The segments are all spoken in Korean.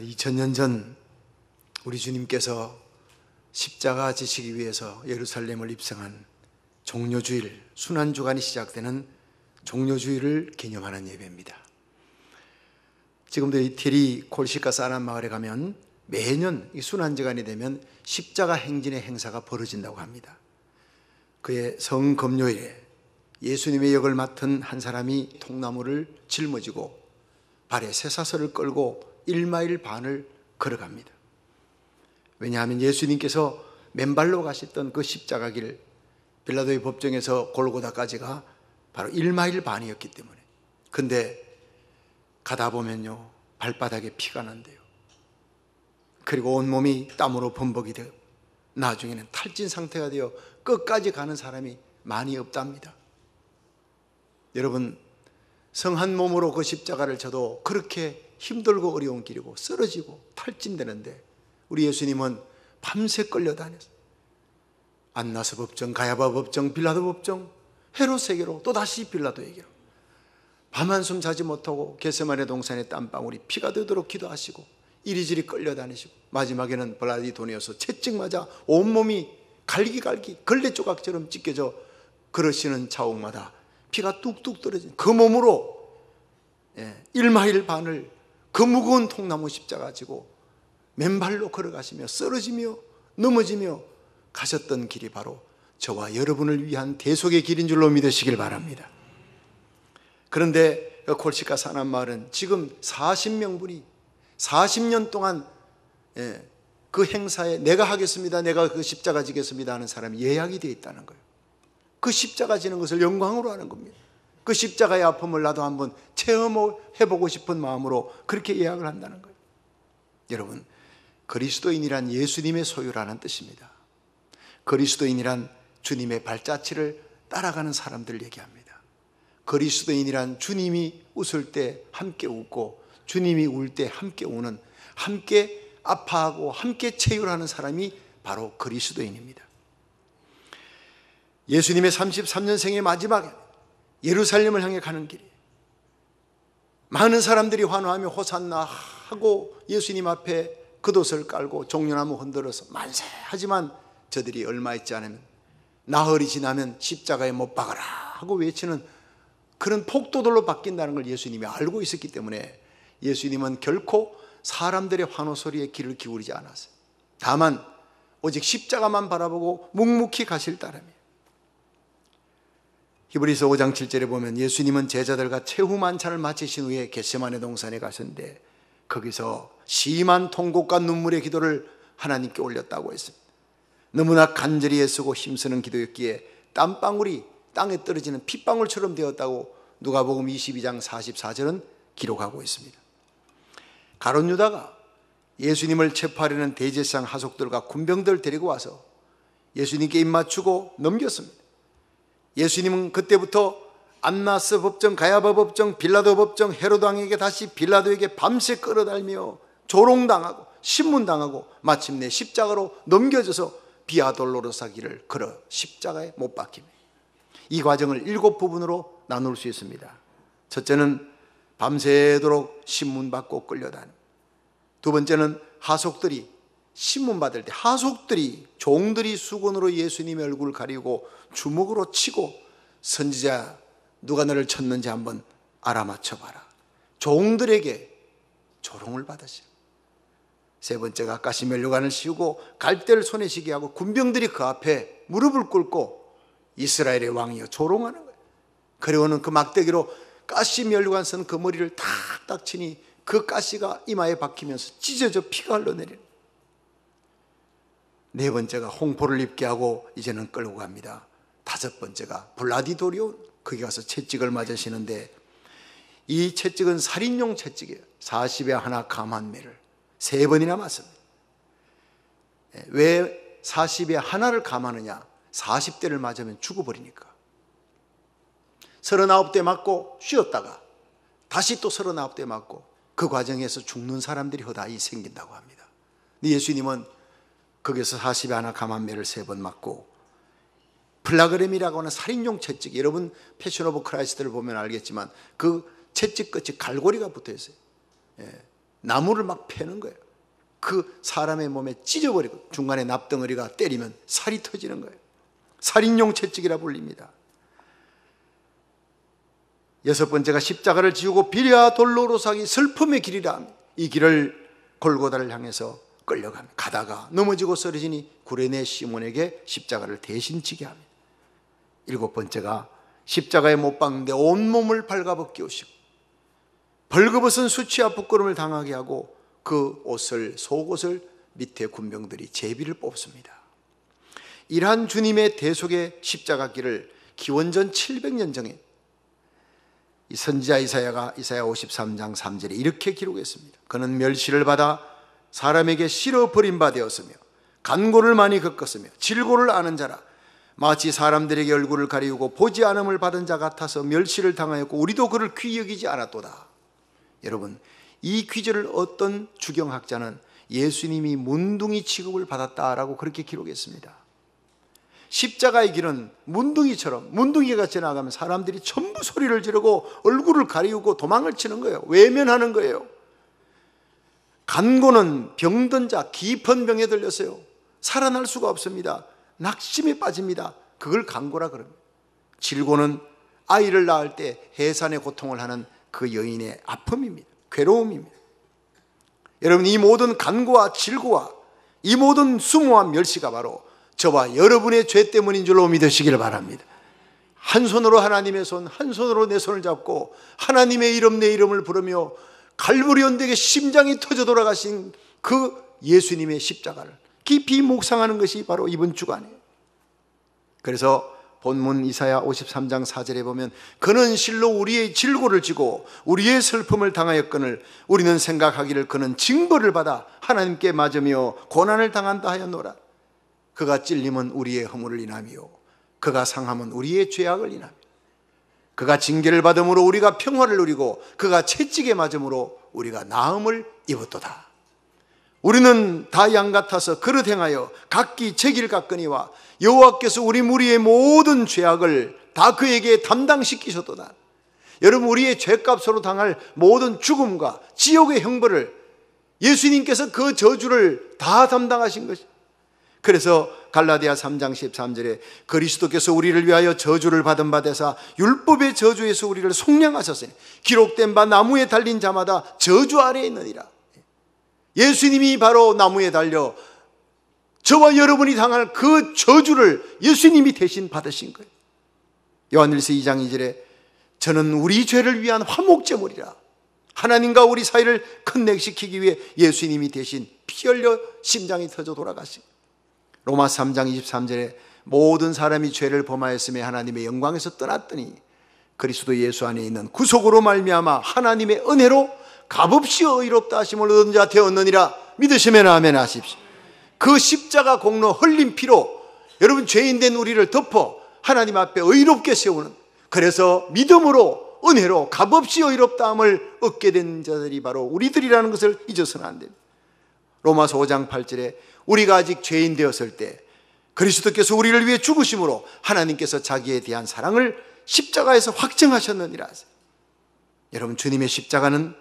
2000년 전 우리 주님께서 십자가 지시기 위해서 예루살렘을 입성한 종려주일, 순환주간이 시작되는 종려주일을 기념하는 예배입니다. 지금도 이 티리 콜시카 사람 마을에 가면 매년 이 순환주간이 되면 십자가 행진의 행사가 벌어진다고 합니다. 그의 성금요일에 예수님의 역을 맡은 한 사람이 통나무를 짊어지고 발에 쇠사슬을 끌고 1마일 반을 걸어갑니다. 왜냐하면 예수님께서 맨발로 가셨던 그 십자가 길, 빌라도의 법정에서 골고다까지가 바로 1마일 반이었기 때문에. 근데 가다 보면요, 발바닥에 피가 난대요. 그리고 온몸이 땀으로 범벅이 되고 나중에는 탈진 상태가 되어 끝까지 가는 사람이 많이 없답니다. 여러분, 성한 몸으로 그 십자가를 져도 그렇게 힘들고 어려운 길이고 쓰러지고 탈진되는데 우리 예수님은 밤새 끌려다녔어요. 안나스 법정, 가야바 법정, 빌라도 법정, 헤롯에게로 또다시 빌라도에게로 밤 한숨 자지 못하고 겟세마네 동산의 땀방울이 피가 되도록 기도하시고 이리저리 끌려다니시고 마지막에는 블라디도니어서 채찍 맞아 온몸이 갈기갈기 걸레 조각처럼 찢겨져 걸으시는 자옥마다 피가 뚝뚝 떨어진 그 몸으로 1마일 반을 그 무거운 통나무 십자가 지고 맨발로 걸어가시며 쓰러지며 넘어지며 가셨던 길이 바로 저와 여러분을 위한 대속의 길인 줄로 믿으시길 바랍니다. 그런데 콜시카 사남마을은 지금 40명분이 40년 동안 그 행사에 내가 하겠습니다, 내가 그 십자가 지겠습니다 하는 사람이 예약이 되어 있다는 거예요. 그 십자가 지는 것을 영광으로 하는 겁니다. 그 십자가의 아픔을 나도 한번 체험해보고 싶은 마음으로 그렇게 예약을 한다는 거예요. 여러분, 그리스도인이란 예수님의 소유라는 뜻입니다. 그리스도인이란 주님의 발자취를 따라가는 사람들 얘기합니다. 그리스도인이란 주님이 웃을 때 함께 웃고 주님이 울 때 함께 우는, 함께 아파하고 함께 체휼하는 사람이 바로 그리스도인입니다. 예수님의 33년생의 마지막에 예루살렘을 향해 가는 길이 많은 사람들이 환호하며 호산나 하고 예수님 앞에 겉옷을 깔고 종려나무 흔들어서 만세 하지만 저들이 얼마 있지 않으면 나흘이 지나면 십자가에 못 박아라 하고 외치는 그런 폭도들로 바뀐다는 걸 예수님이 알고 있었기 때문에 예수님은 결코 사람들의 환호 소리에 귀를 기울이지 않았어요. 다만 오직 십자가만 바라보고 묵묵히 가실 따름이에요. 히브리서 5장 7절에 보면 예수님은 제자들과 최후 만찬을 마치신 후에 겟세마네 동산에 가셨는데 거기서 심한 통곡과 눈물의 기도를 하나님께 올렸다고 했습니다. 너무나 간절히 애쓰고 힘쓰는 기도였기에 땀방울이 땅에 떨어지는 핏방울처럼 되었다고 누가복음 22장 44절은 기록하고 있습니다. 가룟 유다가 예수님을 체포하려는 대제사장 하속들과 군병들 데리고 와서 예수님께 입맞추고 넘겼습니다. 예수님은 그때부터 안나스 법정, 가야바 법정, 빌라도 법정, 헤롯 왕에게 다시 빌라도에게 밤새 끌어달며 조롱당하고 신문당하고 마침내 십자가로 넘겨져서 비아돌로로사 길을 걸어 십자가에 못 박힙니다. 이 과정을 7부분으로 나눌 수 있습니다. 첫째는 밤새도록 신문받고 끌려다니, 두 번째는 하속들이 신문받을 때 하속들이 종들이 수건으로 예수님의 얼굴을 가리고 주먹으로 치고 선지자 누가 너를 쳤는지 한번 알아맞혀봐라, 종들에게 조롱을 받으시고, 세 번째가 가시 면류관을 씌우고 갈대를 손에 쥐게 하고 군병들이 그 앞에 무릎을 꿇고 이스라엘의 왕이여 조롱하는 거예요. 그리고는 그 막대기로 가시 면류관 쓴 그 머리를 탁탁 치니 그 가시가 이마에 박히면서 찢어져 피가 흘러내리는. 네 번째가 홍포를 입게 하고 이제는 끌고 갑니다. 다섯 번째가 블라디도리온, 거기 가서 채찍을 맞으시는데 이 채찍은 살인용 채찍이에요. 40에 하나 감한 매를 3번이나 맞습니다. 왜 40에 하나를 감하느냐? 40대를 맞으면 죽어버리니까. 39대 맞고 쉬었다가 다시 또 39대 맞고 그 과정에서 죽는 사람들이 허다히 생긴다고 합니다. 근데 예수님은 거기서 40에 하나 감한 매를 3번 맞고 플라그램이라고 하는 살인용 채찍, 여러분 패션 오브 크라이스트를 보면 알겠지만 그 채찍 끝이 갈고리가 붙어 있어요. 나무를 막 패는 거예요. 그 사람의 몸에 찢어버리고 중간에 납덩어리가 때리면 살이 터지는 거예요. 살인용 채찍이라 불립니다. 여섯 번째가 십자가를 지우고 비리와 돌로로사기 슬픔의 길이라. 이 길을 골고다를 향해서 끌려갑니다. 가다가 넘어지고 쓰러지니 구레네 시몬에게 십자가를 대신 지게 합니다. 일곱 번째가 십자가에 못 박는데 온몸을 발가벗기우시고 벌거벗은 수치와 부끄러움을 당하게 하고 그 옷을, 속옷을 밑에 군병들이 제비를 뽑습니다. 이러한 주님의 대속의 십자가 길을 기원전 700년 전에 이 선지자 이사야 53장 3절에 이렇게 기록했습니다. 그는 멸시를 받아 사람에게 실어 버린 바 되었으며 간고를 많이 겪었으며 질고를 아는 자라. 마치 사람들에게 얼굴을 가리우고 보지 않음을 받은 자 같아서 멸시를 당하였고 우리도 그를 귀히 여기지 않았도다. 여러분, 이 귀절을 어떤 주경학자는 예수님이 문둥이 취급을 받았다라고 그렇게 기록했습니다. 십자가의 길은 문둥이처럼, 문둥이가 지나가면 사람들이 전부 소리를 지르고 얼굴을 가리우고 도망을 치는 거예요. 외면하는 거예요. 간고는 병든 자, 깊은 병에 들렸어요. 살아날 수가 없습니다. 낙심에 빠집니다. 그걸 간고라 그럽니다. 질고는 아이를 낳을 때 해산의 고통을 하는 그 여인의 아픔입니다. 괴로움입니다. 여러분, 이 모든 간고와 질고와 이 모든 수모와 멸시가 바로 저와 여러분의 죄 때문인 줄로 믿으시기를 바랍니다. 한 손으로 하나님의 손, 한 손으로 내 손을 잡고 하나님의 이름, 내 이름을 부르며 갈보리 언덕에 심장이 터져 돌아가신 그 예수님의 십자가를 깊이 묵상하는 것이 바로 이번 주간이에요. 그래서 본문 이사야 53장 4절에 보면 그는 실로 우리의 질고를 지고 우리의 슬픔을 당하였거늘 우리는 생각하기를 그는 징벌을 받아 하나님께 맞으며 고난을 당한다 하였노라. 그가 찔림은 우리의 허물을 인하며 그가 상함은 우리의 죄악을 인하며 그가 징계를 받음으로 우리가 평화를 누리고 그가 채찍에 맞음으로 우리가 나음을 입었도다. 우리는 다 양 같아서 그릇 행하여 각기 제 길 갔거니와 여호와께서 우리 무리의 모든 죄악을 다 그에게 담당시키셨도다. 여러분, 우리의 죄값으로 당할 모든 죽음과 지옥의 형벌을 예수님께서 그 저주를 다 담당하신 것이. 그래서 갈라디아 3장 13절에 그리스도께서 우리를 위하여 저주를 받은 바 되사 율법의 저주에서 우리를 속량하셨으니 기록된 바 나무에 달린 자마다 저주 아래에 있느니라. 예수님이 바로 나무에 달려 저와 여러분이 당할 그 저주를 예수님이 대신 받으신 거예요. 요한일서 2장 2절에 저는 우리 죄를 위한 화목제물이라. 하나님과 우리 사이를 커넥시키기 위해 예수님이 대신 피 흘려 심장이 터져 돌아가신 거예요. 로마 3장 23절에 모든 사람이 죄를 범하였음에 하나님의 영광에서 떠났더니 그리스도 예수 안에 있는 구속으로 말미암아 하나님의 은혜로 값없이 의롭다 하심을 얻은 자 되었느니라. 믿으시면 아멘 하십시오. 그 십자가 공로 흘린 피로 여러분 죄인된 우리를 덮어 하나님 앞에 의롭게 세우는, 그래서 믿음으로 은혜로 값없이 의롭다함을 얻게 된 자들이 바로 우리들이라는 것을 잊어서는 안 됩니다. 로마서 5장 8절에 우리가 아직 죄인 되었을 때 그리스도께서 우리를 위해 죽으심으로 하나님께서 자기에 대한 사랑을 십자가에서 확증하셨느니라. 여러분, 주님의 십자가는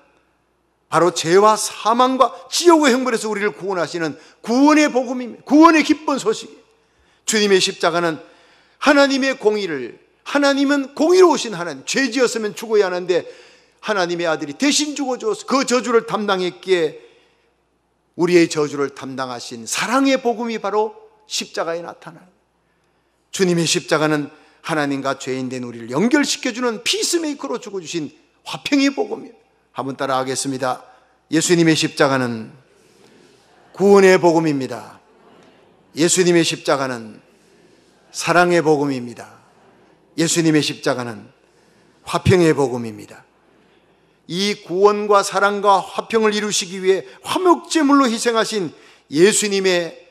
바로 죄와 사망과 지옥의 형벌에서 우리를 구원하시는 구원의 복음입니다. 구원의 기쁜 소식이에요. 주님의 십자가는 하나님의 공의를, 하나님은 공의로우신 하나님, 죄 지었으면 죽어야 하는데 하나님의 아들이 대신 죽어줘서 그 저주를 담당했기에 우리의 저주를 담당하신 사랑의 복음이 바로 십자가에 나타나는, 주님의 십자가는 하나님과 죄인된 우리를 연결시켜주는 피스메이커로 죽어주신 화평의 복음이에요. 한번 따라 하겠습니다. 예수님의 십자가는 구원의 복음입니다. 예수님의 십자가는 사랑의 복음입니다. 예수님의 십자가는 화평의 복음입니다. 이 구원과 사랑과 화평을 이루시기 위해 화목제물로 희생하신 예수님의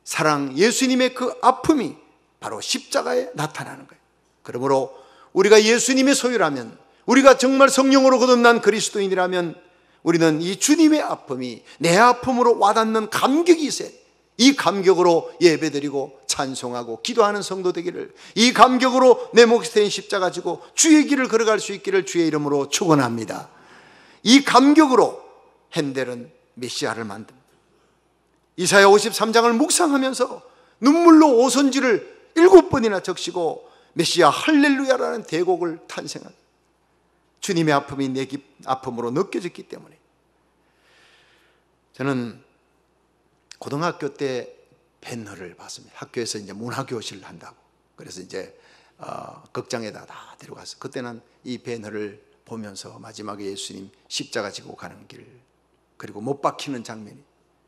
사랑, 예수님의 그 아픔이 바로 십자가에 나타나는 거예요. 그러므로 우리가 예수님의 소유라면, 우리가 정말 성령으로 거듭난 그리스도인이라면 우리는 이 주님의 아픔이 내 아픔으로 와닿는 감격이 있어요. 이 감격으로 예배드리고 찬송하고 기도하는 성도 되기를, 이 감격으로 내 몫이 된 십자가 지고 주의 길을 걸어갈 수 있기를 주의 이름으로 축원합니다. 이 감격으로 헨델은 메시아를 만듭니다. 이사야 53장을 묵상하면서 눈물로 오선지를 7번이나 적시고 메시아 할렐루야라는 대곡을 탄생합니다. 주님의 아픔이 내 아픔으로 느껴졌기 때문에. 저는 고등학교 때 배너를 봤습니다. 학교에서 이제 문화교실을 한다고. 그래서 이제 극장에다 다 데려가서 그때는 이 배너를 보면서 마지막에 예수님 십자가 지고 가는 길, 그리고 못 박히는 장면이.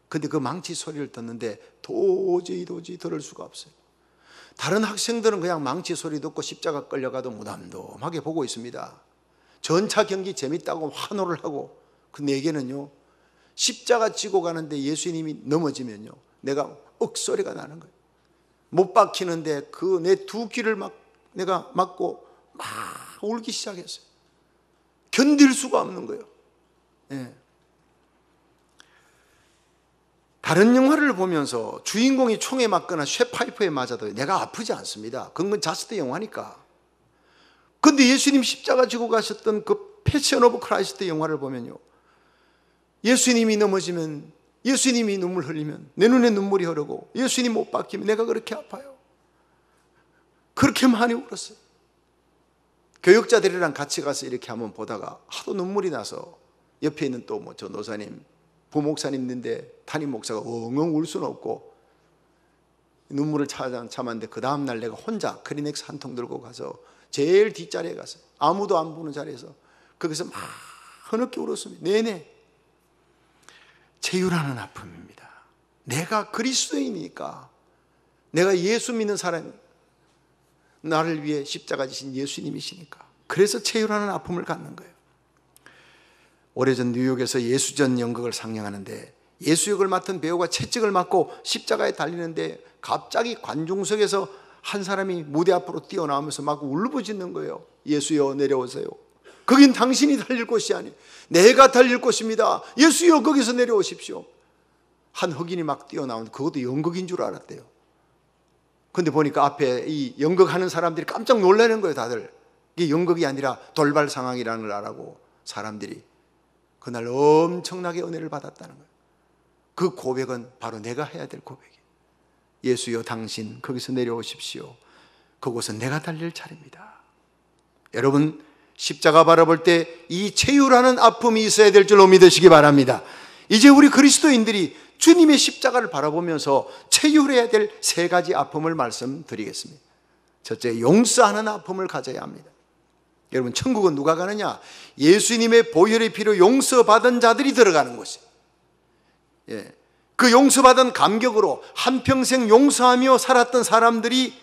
근데 그 망치 소리를 듣는데 도저히 들을 수가 없어요. 다른 학생들은 그냥 망치 소리 듣고 십자가 끌려가도 무덤덤하게 보고 있습니다. 전차 경기 재밌다고 환호를 하고, 그 내게는요, 십자가 지고 가는데 예수님이 넘어지면요, 내가 억소리가 나는 거예요. 못 박히는데 그 내 두 귀를 내가 막고 막 울기 시작했어요. 견딜 수가 없는 거예요. 예. 다른 영화를 보면서 주인공이 총에 맞거나 쇠파이프에 맞아도 내가 아프지 않습니다. 그건 자스트 영화니까. 근데 예수님 십자가 지고 가셨던 그 패션 오브 크라이스트 영화를 보면요, 예수님이 넘어지면, 예수님이 눈물 흘리면 내 눈에 눈물이 흐르고, 예수님 못 박히면 내가 그렇게 아파요. 그렇게 많이 울었어요. 교육자들이랑 같이 가서 이렇게 한번 보다가 하도 눈물이 나서 옆에 있는 또 저 노사님, 부목사님 있는데 담임 목사가 엉엉 울 수는 없고 눈물을 참았는데, 그 다음날 내가 혼자 크리넥스 한 통 들고 가서 제일 뒷자리에 갔어요. 아무도 안 보는 자리에서 거기서 막 흐느끼 울었습니다. 내내. 체유라는 아픔입니다. 내가 그리스도이니까, 내가 예수 믿는 사람이, 나를 위해 십자가 지신 예수님이시니까. 그래서 체유라는 아픔을 갖는 거예요. 오래전 뉴욕에서 예수전 연극을 상영하는데 예수 역을 맡은 배우가 채찍을 맞고 십자가에 달리는데 갑자기 관중석에서 한 사람이 무대 앞으로 뛰어나오면서 막 울부짖는 거예요. 예수여 내려오세요. 거긴 당신이 달릴 곳이 아니, 내가 달릴 곳입니다. 예수여 거기서 내려오십시오. 한 흑인이 막 뛰어나오는데 그것도 연극인 줄 알았대요. 근데 보니까 앞에 이 연극하는 사람들이 깜짝 놀라는 거예요. 다들 이게 연극이 아니라 돌발 상황이라는 걸 알고 사람들이 그날 엄청나게 은혜를 받았다는 거예요. 그 고백은 바로 내가 해야 될 고백이에요. 예수여 당신 거기서 내려오십시오. 그곳은 내가 달릴 차례입니다. 여러분, 십자가 바라볼 때 이 체유라는 아픔이 있어야 될 줄로 믿으시기 바랍니다. 이제 우리 그리스도인들이 주님의 십자가를 바라보면서 체유해야 될 3가지 아픔을 말씀드리겠습니다. 첫째, 용서하는 아픔을 가져야 합니다. 여러분, 천국은 누가 가느냐? 예수님의 보혈의 피로 용서받은 자들이 들어가는 곳이에요. 예. 그 용서받은 감격으로 한평생 용서하며 살았던 사람들이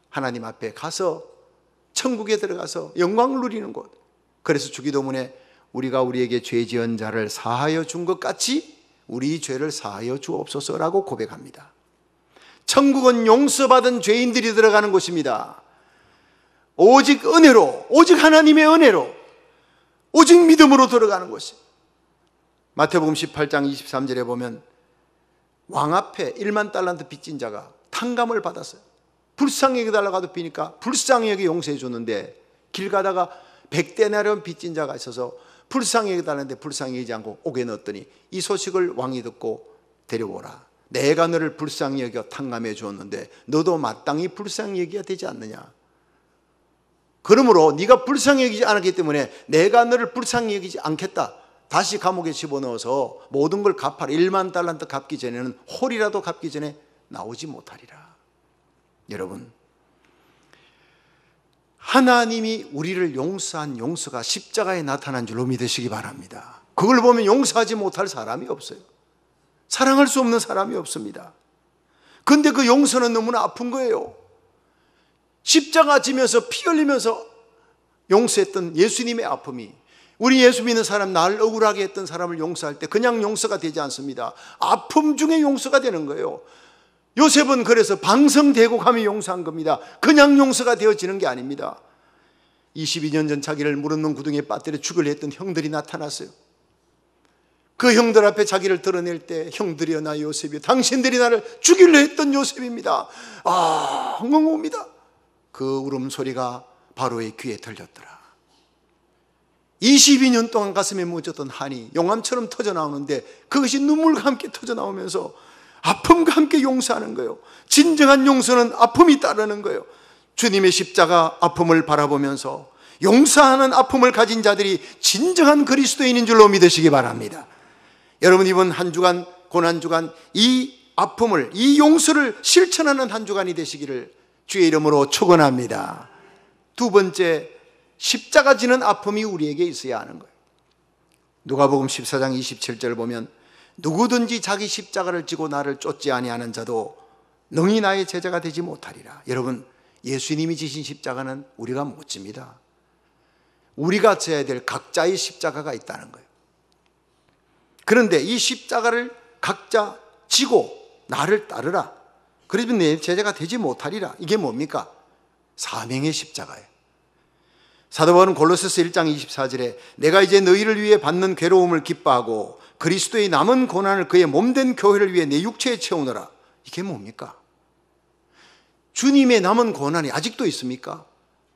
하나님 앞에 가서 천국에 들어가서 영광을 누리는 곳. 그래서 주기도문에 우리가 우리에게 죄 지은 자를 사하여 준 것 같이 우리 죄를 사하여 주옵소서라고 고백합니다. 천국은 용서받은 죄인들이 들어가는 곳입니다. 오직 은혜로, 오직 하나님의 은혜로, 오직 믿음으로 들어가는 곳이에요. 마태복음 18장 23절에 보면 왕 앞에 1만 달란트 빚진 자가 탕감을 받았어요. 불쌍히 여겨달라고 하도 비니까 불쌍히 여겨 용서해 줬는데, 길 가다가 100데나리온 빚진 자가 있어서 불쌍히 여겨달라는데 불쌍히 여기지 않고 옥에 넣었더니 이 소식을 왕이 듣고 데려오라. 내가 너를 불쌍히 여겨 탕감해 주었는데 너도 마땅히 불쌍히 여겨야 되지 않느냐. 그러므로 네가 불쌍히 여기지 않았기 때문에 내가 너를 불쌍히 여기지 않겠다. 다시 감옥에 집어넣어서 모든 걸 갚아라. 1만 달란트 갚기 전에는 홀이라도 갚기 전에 나오지 못하리라. 여러분, 하나님이 우리를 용서한 용서가 십자가에 나타난 줄로 믿으시기 바랍니다. 그걸 보면 용서하지 못할 사람이 없어요. 사랑할 수 없는 사람이 없습니다. 그런데 그 용서는 너무나 아픈 거예요. 십자가 지면서 피 흘리면서 용서했던 예수님의 아픔이, 우리 예수 믿는 사람, 나를 억울하게 했던 사람을 용서할 때 그냥 용서가 되지 않습니다. 아픔 중에 용서가 되는 거예요. 요셉은 그래서 방성대곡하며 용서한 겁니다. 그냥 용서가 되어지는 게 아닙니다. 22년 전 자기를 물없는 구덩이에 빠뜨려 죽으려 했던 형들이 나타났어요. 그 형들 앞에 자기를 드러낼 때, 형들이여 나 요셉이여, 당신들이 나를 죽이려 했던 요셉입니다. 아, 엉엉 웁니다. 그 울음소리가 바로의 귀에 들렸더라. 22년 동안 가슴에 묻었던 한이 용암처럼 터져 나오는데 그것이 눈물과 함께 터져 나오면서 아픔과 함께 용서하는 거예요. 진정한 용서는 아픔이 따르는 거예요. 주님의 십자가 아픔을 바라보면서 용서하는 아픔을 가진 자들이 진정한 그리스도인인 줄로 믿으시기 바랍니다. 여러분, 이번 한 주간, 고난주간 이 아픔을, 이 용서를 실천하는 한 주간이 되시기를 주의 이름으로 축원합니다. 두 번째, 십자가 지는 아픔이 우리에게 있어야 하는 거예요. 누가복음 14장 27절 보면 누구든지 자기 십자가를 지고 나를 쫓지 아니하는 자도 능히 나의 제자가 되지 못하리라. 여러분, 예수님이 지신 십자가는 우리가 못 집니다. 우리가 져야 될 각자의 십자가가 있다는 거예요. 그런데 이 십자가를 각자 지고 나를 따르라. 그러면 내 제자가 되지 못하리라. 이게 뭡니까? 사명의 십자가예요. 사도 바울은 골로새서 1장 24절에 내가 이제 너희를 위해 받는 괴로움을 기뻐하고 그리스도의 남은 고난을 그의 몸된 교회를 위해 내 육체에 채우노라. 이게 뭡니까? 주님의 남은 고난이 아직도 있습니까?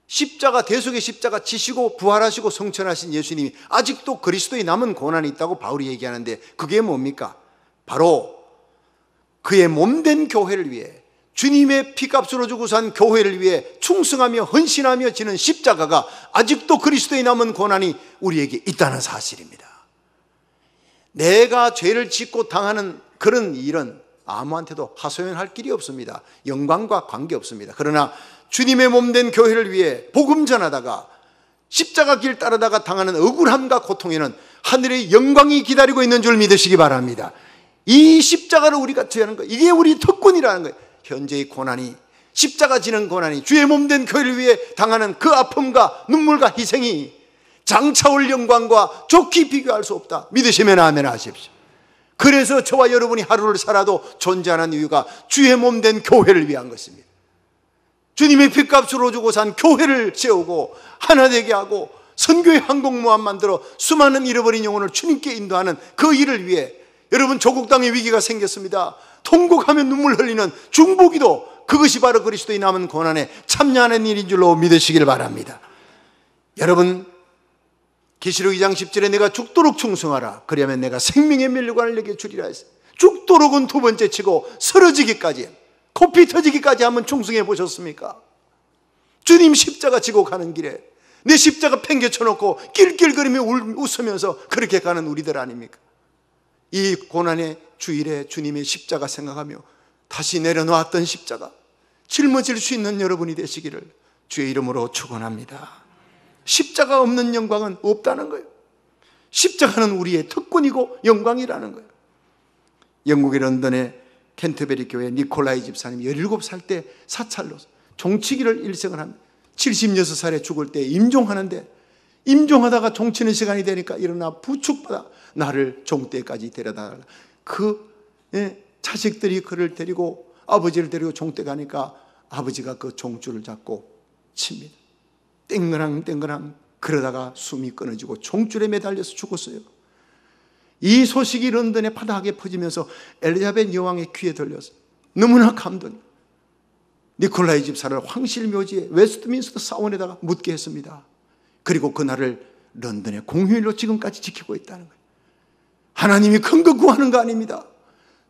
십자가, 대속의 십자가 지시고 부활하시고 성천하신 예수님이 아직도 그리스도의 남은 고난이 있다고 바울이 얘기하는데 그게 뭡니까? 바로 그의 몸된 교회를 위해, 주님의 피값으로 주고 산 교회를 위해 충성하며 헌신하며 지는 십자가가 아직도 그리스도의 남은 고난이 우리에게 있다는 사실입니다. 내가 죄를 짓고 당하는 그런 일은 아무한테도 하소연할 길이 없습니다. 영광과 관계없습니다. 그러나 주님의 몸된 교회를 위해 복음 전하다가 십자가 길 따르다가 당하는 억울함과 고통에는 하늘의 영광이 기다리고 있는 줄 믿으시기 바랍니다. 이 십자가를 우리가 져야 하는 거예요. 이게 우리 특권이라는 거예요. 현재의 고난이, 십자가 지는 고난이, 주의 몸된 교회를 위해 당하는 그 아픔과 눈물과 희생이 장차 올 영광과 좋게 비교할 수 없다. 믿으시면 아멘 하십시오. 그래서 저와 여러분이 하루를 살아도 존재하는 이유가 주의 몸된 교회를 위한 것입니다. 주님의 핏값으로 주고 산 교회를 세우고 하나 되게 하고 선교의 항공모함 만들어 수많은 잃어버린 영혼을 주님께 인도하는 그 일을 위해, 여러분, 조국 땅에 위기가 생겼습니다. 통곡하며 눈물 흘리는 중보기도, 그것이 바로 그리스도의 남은 고난에 참여하는 일인 줄로 믿으시길 바랍니다. 여러분, 계시록 2장 10절에 내가 죽도록 충성하라. 그리하면 내가 생명의 멸류관을 내게 주리라 했어요. 죽도록은 두 번째 치고 쓰러지기까지, 코피 터지기까지 한번 충성해 보셨습니까? 주님 십자가 지고 가는 길에 내 십자가 팽개쳐놓고 낄낄거리며 웃으면서 그렇게 가는 우리들 아닙니까? 이 고난의 주일에 주님의 십자가 생각하며 다시 내려놓았던 십자가 짊어질 수 있는 여러분이 되시기를 주의 이름으로 축원합니다. 십자가 없는 영광은 없다는 거예요. 십자가는 우리의 특권이고 영광이라는 거예요. 영국의 런던의 캔터베리 교회 니콜라이 집사님이 17살 때 사찰로 종치기를 일생을 합니다. 76살에 죽을 때 임종하는데, 임종하다가 종치는 시간이 되니까 일어나 부축받아 나를 종대까지 데려다 달라. 그 자식들이 그를 데리고, 아버지를 데리고 종대 가니까 아버지가 그 종줄을 잡고 칩니다. 땡그랑 땡그랑 그러다가 숨이 끊어지고 종줄에 매달려서 죽었어요. 이 소식이 런던의 바닥에 퍼지면서 엘리자벳 여왕의 귀에 들려서 너무나 감동. 니콜라이 집사를 황실묘지에 웨스트민스터 사원에다가 묻게 했습니다. 그리고 그날을 런던의 공휴일로 지금까지 지키고 있다는 거예요. 하나님이 큰 거 구하는 거 아닙니다.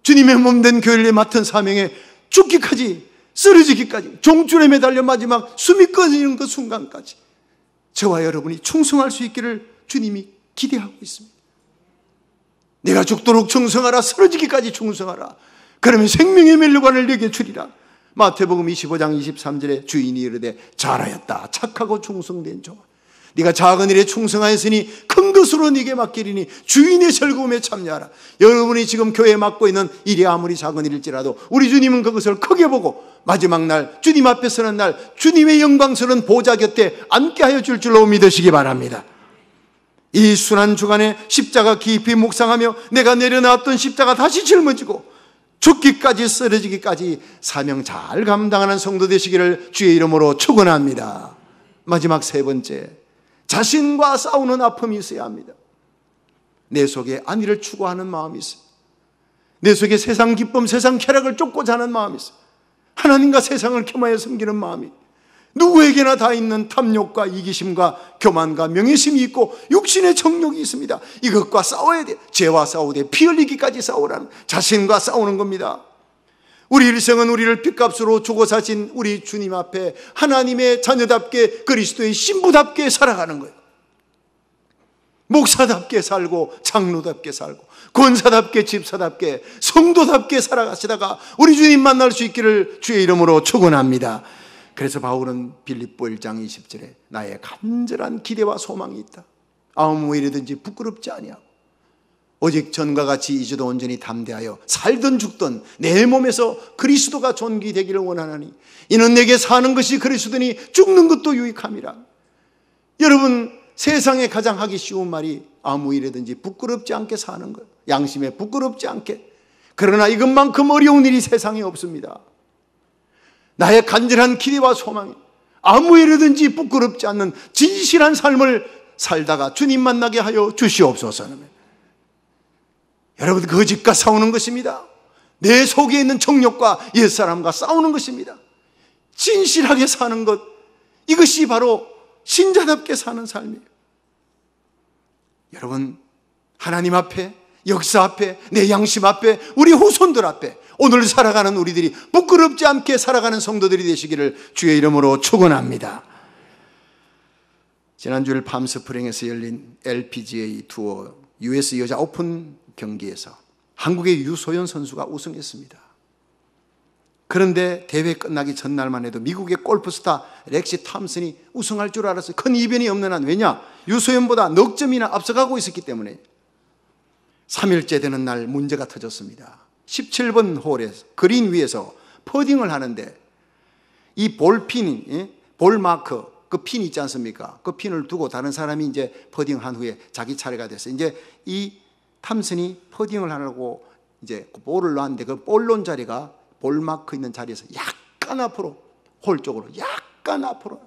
주님의 몸된 교회를 맡은 사명에 죽기까지, 쓰러지기까지, 종줄에 매달려 마지막 숨이 끊어지는 그 순간까지 저와 여러분이 충성할 수 있기를 주님이 기대하고 있습니다. 내가 죽도록 충성하라, 쓰러지기까지 충성하라. 그러면 생명의 멸류관을 내게 주리라. 마태복음 25장 23절에 주인이 이르되 잘하였다, 착하고 충성된 종아, 네가 작은 일에 충성하였으니 큰 것으로 네게 맡기리니 주인의 즐거움에 참여하라. 여러분이 지금 교회에 맡고 있는 일이 아무리 작은 일일지라도 우리 주님은 그것을 크게 보고 마지막 날 주님 앞에 서는 날 주님의 영광스러운 보좌 곁에 앉게 하여 줄 줄로 믿으시기 바랍니다. 이 순한 주간에 십자가 깊이 묵상하며 내가 내려놨던 십자가 다시 짊어지고 죽기까지, 쓰러지기까지 사명 잘 감당하는 성도 되시기를 주의 이름으로 축원합니다. 마지막 세 번째, 자신과 싸우는 아픔이 있어야 합니다. 내 속에 안위를 추구하는 마음이 있어요. 내 속에 세상 기쁨, 세상 쾌락을 쫓고자 하는 마음이 있어요. 하나님과 세상을 겸하여 섬기는 마음이, 누구에게나 다 있는 탐욕과 이기심과 교만과 명예심이 있고 육신의 정욕이 있습니다. 이것과 싸워야 돼. 죄와 싸우되 피 흘리기까지 싸우라는, 자신과 싸우는 겁니다. 우리 일생은 우리를 핏값으로 주고 사신 우리 주님 앞에 하나님의 자녀답게, 그리스도의 신부답게 살아가는 거예요. 목사답게 살고 장로답게 살고 권사답게 집사답게 성도답게 살아가시다가 우리 주님 만날 수 있기를 주의 이름으로 축원합니다. 그래서 바울은 빌립보 1장 20절에 나의 간절한 기대와 소망이 있다. 아무 일이든지 부끄럽지 아니하고 오직 전과 같이 이제도 온전히 담대하여 살든 죽든 내 몸에서 그리스도가 존귀되기를 원하나니 이는 내게 사는 것이 그리스도니 죽는 것도 유익함이라. 여러분, 세상에 가장 하기 쉬운 말이 아무 일이든지 부끄럽지 않게 사는 것, 양심에 부끄럽지 않게. 그러나 이것만큼 어려운 일이 세상에 없습니다. 나의 간절한 기대와 소망이 아무 일이든지 부끄럽지 않는 진실한 삶을 살다가 주님 만나게 하여 주시옵소서. 여러분, 거짓과 싸우는 것입니다. 내 속에 있는 정욕과 옛사람과 싸우는 것입니다. 진실하게 사는 것, 이것이 바로 신자답게 사는 삶이에요. 여러분, 하나님 앞에, 역사 앞에, 내 양심 앞에, 우리 후손들 앞에 오늘 살아가는 우리들이 부끄럽지 않게 살아가는 성도들이 되시기를 주의 이름으로 축원합니다. 지난주일 팜스프링에서 열린 LPGA 투어 US 여자 오픈 경기에서 한국의 유소연 선수가 우승했습니다. 그런데 대회 끝나기 전날만 해도 미국의 골프스타 렉시 탐슨이 우승할 줄 알았어요. 큰 이변이 없는 한. 왜냐? 유소연보다 넉 점이나 앞서가고 있었기 때문에. 3일째 되는 날 문제가 터졌습니다. 17번 홀에 그린 위에서 퍼딩을 하는데 이 볼핀, 볼마크, 그 핀 있지 않습니까? 그 핀을 두고 다른 사람이 이제 퍼딩한 후에 자기 차례가 됐어요. 이제 이 탐슨이 퍼딩을 하려고 이제 볼을 놨는데 그 볼 놓은 자리가 볼마크 있는 자리에서 약간 앞으로, 홀 쪽으로 약간 앞으로.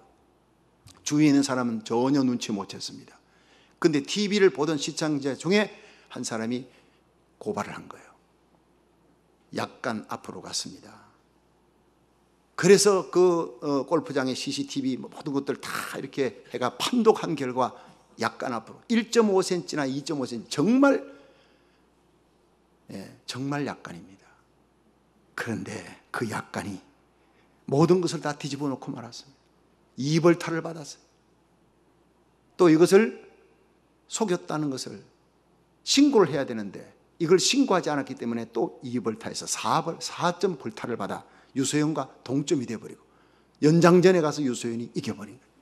주위에 있는 사람은 전혀 눈치 못 챘습니다. 근데 TV를 보던 시청자 중에 한 사람이 고발을 한 거예요. 약간 앞으로 갔습니다. 그래서 그 골프장의 CCTV 모든 것들 다 이렇게 해가 판독한 결과 약간 앞으로 1.5cm나 2.5cm, 정말 약간입니다. 그런데 그 약간이 모든 것을 다 뒤집어 놓고 말았습니다. 2벌타를 받았어요. 또 이것을 속였다는 것을 신고를 해야 되는데 이걸 신고하지 않았기 때문에 또 2벌타에서 4점 벌타를 받아 유소연과 동점이 되어버리고 연장전에 가서 유소연이 이겨버린 거예요.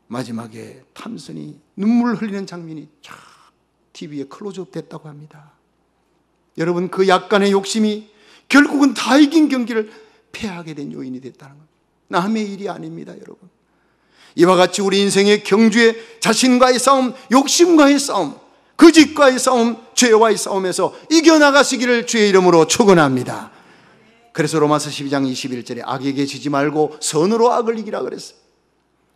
마지막에 탐슨이 눈물 흘리는 장면이 쫙 TV에 클로즈업 됐다고 합니다. 여러분, 그 약간의 욕심이 결국은 다 이긴 경기를 패하게 된 요인이 됐다는 겁니다. 남의 일이 아닙니다, 여러분. 이와 같이 우리 인생의 경주에 자신과의 싸움, 욕심과의 싸움, 거짓과의 싸움, 죄와의 싸움에서 이겨나가시기를 주의 이름으로 축원합니다. 그래서 로마서 12장 21절에 악에게 지지 말고 선으로 악을 이기라 그랬어요.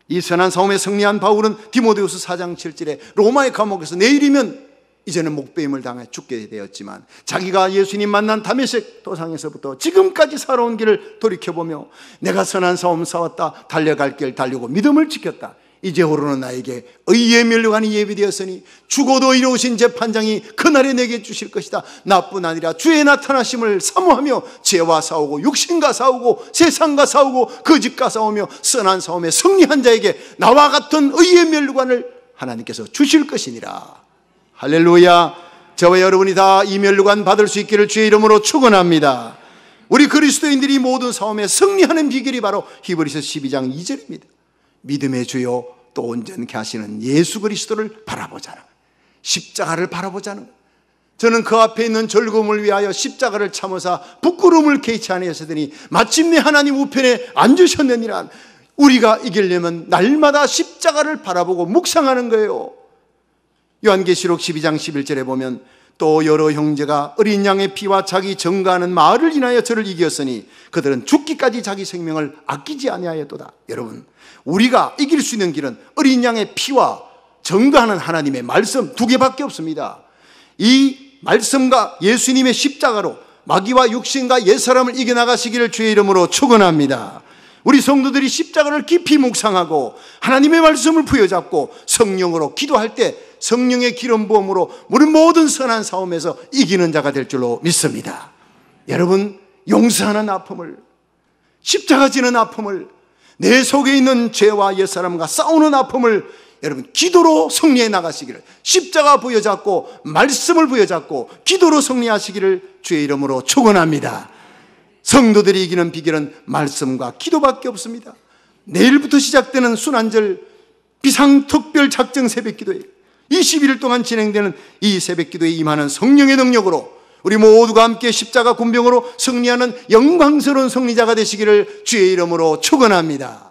이 선한 싸움에 승리한 바울은 디모데후서 4장 7절에 로마의 감옥에서 내일이면 이제는 목배임을 당해 죽게 되었지만 자기가 예수님 만난 다메섹 도상에서부터 지금까지 살아온 길을 돌이켜보며 내가 선한 싸움 싸웠다, 달려갈 길 달리고 믿음을 지켰다. 이제 오르는 나에게 의의 면류관이 예비되었으니 죽어도 이루신 재판장이 그날에 내게 주실 것이다. 나뿐 아니라 주의 나타나심을 사모하며 죄와 싸우고 육신과 싸우고 세상과 싸우고 거짓과 싸우며 선한 싸움에 승리한 자에게 나와 같은 의의 면류관을 하나님께서 주실 것이니라. 할렐루야. 저와 여러분이 다 이 면류관 받을 수 있기를 주의 이름으로 축원합니다. 우리 그리스도인들이 모든 싸움에 승리하는 비결이 바로 히브리서 12장 2절입니다. 믿음의 주요 또 온전케 하시는 예수 그리스도를 바라보자는, 십자가를 바라보자는. 저는 그 앞에 있는 즐거움을 위하여 십자가를 참으사 부끄러움을 개의치 아니하시더니 마침내 하나님 우편에 앉으셨느니라. 우리가 이기려면 날마다 십자가를 바라보고 묵상하는 거예요. 요한계시록 12장 11절에 보면 또 여러 형제가 어린 양의 피와 자기 증거하는 말을 인하여 저를 이겼으니 그들은 죽기까지 자기 생명을 아끼지 아니하였도다. 여러분, 우리가 이길 수 있는 길은 어린 양의 피와 증거하는 하나님의 말씀 두 개밖에 없습니다. 이 말씀과 예수님의 십자가로 마귀와 육신과 옛사람을 이겨나가시기를 주의 이름으로 축원합니다. 우리 성도들이 십자가를 깊이 묵상하고 하나님의 말씀을 부여잡고 성령으로 기도할 때 성령의 기름 부음으로 우리 모든 선한 싸움에서 이기는 자가 될 줄로 믿습니다. 여러분, 용서하는 아픔을, 십자가 지는 아픔을, 내 속에 있는 죄와 옛사람과 싸우는 아픔을 여러분 기도로 승리해 나가시기를, 십자가 부여잡고 말씀을 부여잡고 기도로 승리하시기를 주의 이름으로 축원합니다. 성도들이 이기는 비결은 말씀과 기도밖에 없습니다. 내일부터 시작되는 순환절 비상특별 작정 새벽기도에 21일 동안 진행되는 이 새벽기도에 임하는 성령의 능력으로 우리 모두가 함께 십자가 군병으로 승리하는 영광스러운 승리자가 되시기를 주의 이름으로 축원합니다.